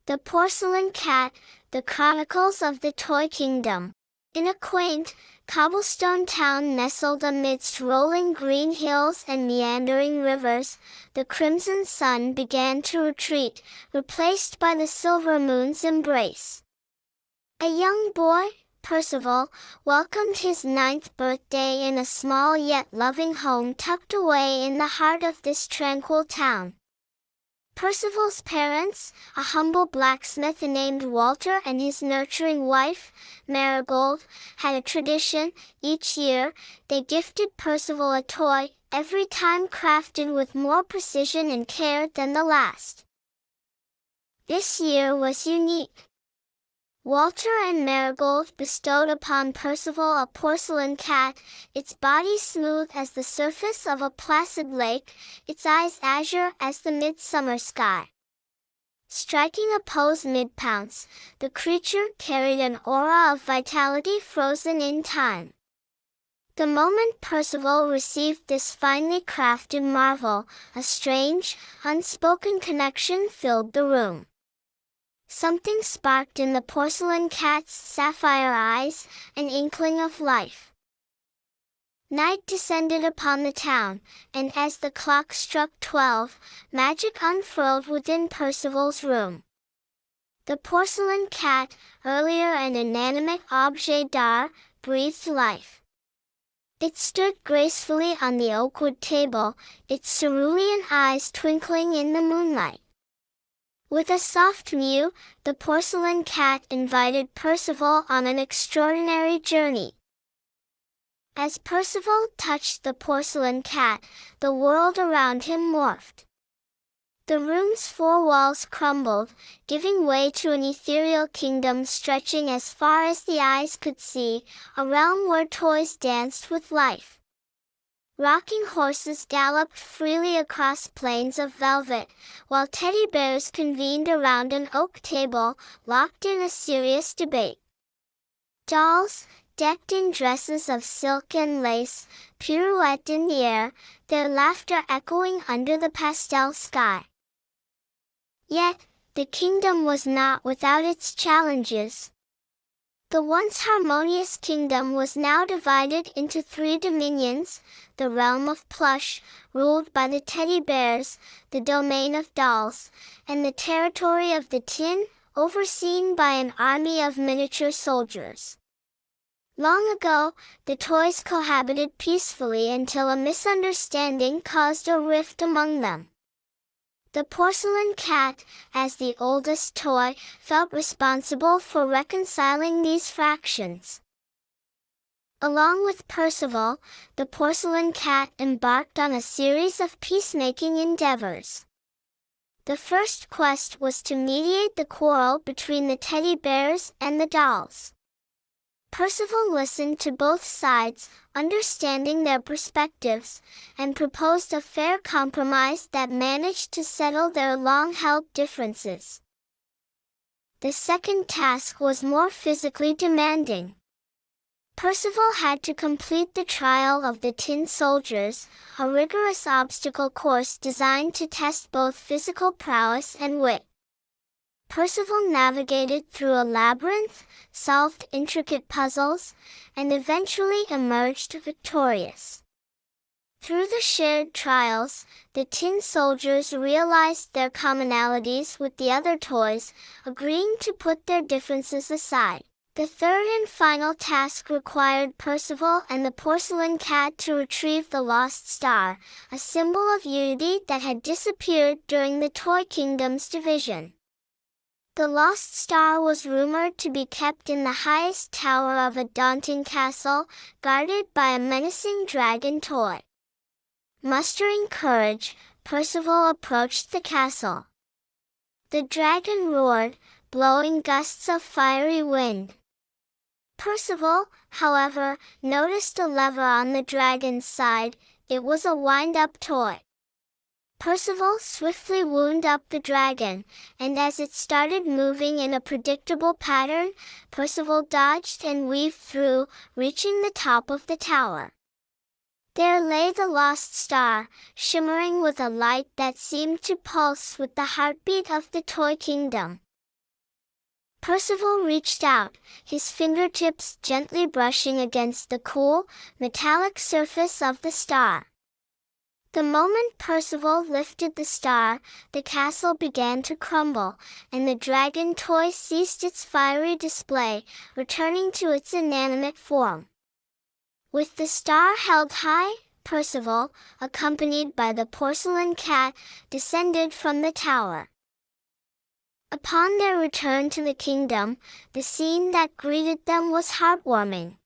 The Porcelain Cat, The Chronicles of the Toy Kingdom. In a quaint, cobblestone town nestled amidst rolling green hills and meandering rivers, the crimson sun began to retreat, replaced by the silver moon's embrace. A young boy, Percival, welcomed his 9th birthday in a small yet loving home tucked away in the heart of this tranquil town. Percival's parents, a humble blacksmith named Walter and his nurturing wife, Marigold, had a tradition. Each year, they gifted Percival a toy, every time crafted with more precision and care than the last. This year was unique. Walter and Marigold bestowed upon Percival a porcelain cat, its body smooth as the surface of a placid lake, its eyes azure as the midsummer sky. Striking a pose mid-pounce, the creature carried an aura of vitality frozen in time. The moment Percival received this finely crafted marvel, a strange, unspoken connection filled the room. Something sparked in the porcelain cat's sapphire eyes, an inkling of life. Night descended upon the town, and as the clock struck 12, magic unfurled within Percival's room. The porcelain cat, earlier an inanimate objet d'art, breathed life. It stood gracefully on the oakwood table, its cerulean eyes twinkling in the moonlight. With a soft mew, the porcelain cat invited Percival on an extraordinary journey. As Percival touched the porcelain cat, the world around him morphed. The room's 4 walls crumbled, giving way to an ethereal kingdom stretching as far as the eyes could see, a realm where toys danced with life. Rocking horses galloped freely across plains of velvet, while teddy bears convened around an oak table, locked in a serious debate. Dolls, decked in dresses of silk and lace, pirouetted in the air, their laughter echoing under the pastel sky. Yet, the kingdom was not without its challenges. The once harmonious kingdom was now divided into 3 dominions: the realm of plush, ruled by the teddy bears, the domain of dolls, and the territory of the tin, overseen by an army of miniature soldiers. Long ago, the toys cohabited peacefully until a misunderstanding caused a rift among them. The porcelain cat, as the oldest toy, felt responsible for reconciling these fractions. Along with Percival, the porcelain cat embarked on a series of peacemaking endeavors. The first quest was to mediate the quarrel between the teddy bears and the dolls. Percival listened to both sides, understanding their perspectives, and proposed a fair compromise that managed to settle their long-held differences. The second task was more physically demanding. Percival had to complete the trial of the tin soldiers, a rigorous obstacle course designed to test both physical prowess and wit. Percival navigated through a labyrinth, solved intricate puzzles, and eventually emerged victorious. Through the shared trials, the tin soldiers realized their commonalities with the other toys, agreeing to put their differences aside. The third and final task required Percival and the porcelain cat to retrieve the lost star, a symbol of unity that had disappeared during the Toy Kingdom's division. The lost star was rumored to be kept in the highest tower of a daunting castle, guarded by a menacing dragon toy. Mustering courage, Percival approached the castle. The dragon roared, blowing gusts of fiery wind. Percival, however, noticed a lever on the dragon's side. It was a wind-up toy. Percival swiftly wound up the dragon, and as it started moving in a predictable pattern, Percival dodged and weaved through, reaching the top of the tower. There lay the lost star, shimmering with a light that seemed to pulse with the heartbeat of the Toy Kingdom. Percival reached out, his fingertips gently brushing against the cool, metallic surface of the star. The moment Percival lifted the star, the castle began to crumble, and the dragon toy ceased its fiery display, returning to its inanimate form. With the star held high, Percival, accompanied by the porcelain cat, descended from the tower. Upon their return to the kingdom, the scene that greeted them was heartwarming.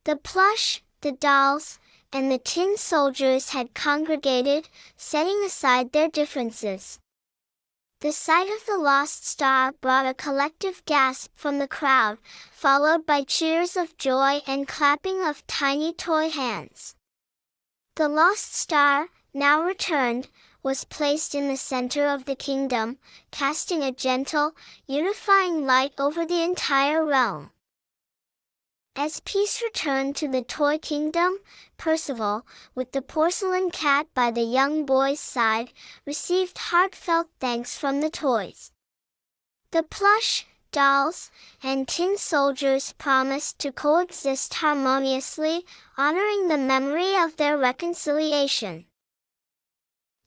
The plush, the dolls, and the tin soldiers had congregated, setting aside their differences. The sight of the lost star brought a collective gasp from the crowd, followed by cheers of joy and clapping of tiny toy hands. The lost star, now returned, was placed in the center of the kingdom, casting a gentle, unifying light over the entire realm. As peace returned to the toy kingdom, Percival, with the porcelain cat by the young boy's side, received heartfelt thanks from the toys. The plush, dolls, and tin soldiers promised to coexist harmoniously, honoring the memory of their reconciliation.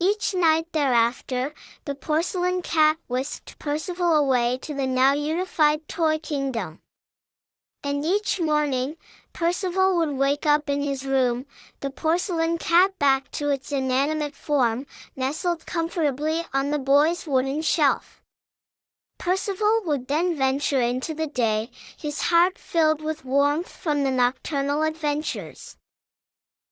Each night thereafter, the porcelain cat whisked Percival away to the now unified toy kingdom. And each morning, Percival would wake up in his room, the porcelain cat back to its inanimate form, nestled comfortably on the boy's wooden shelf. Percival would then venture into the day, his heart filled with warmth from the nocturnal adventures.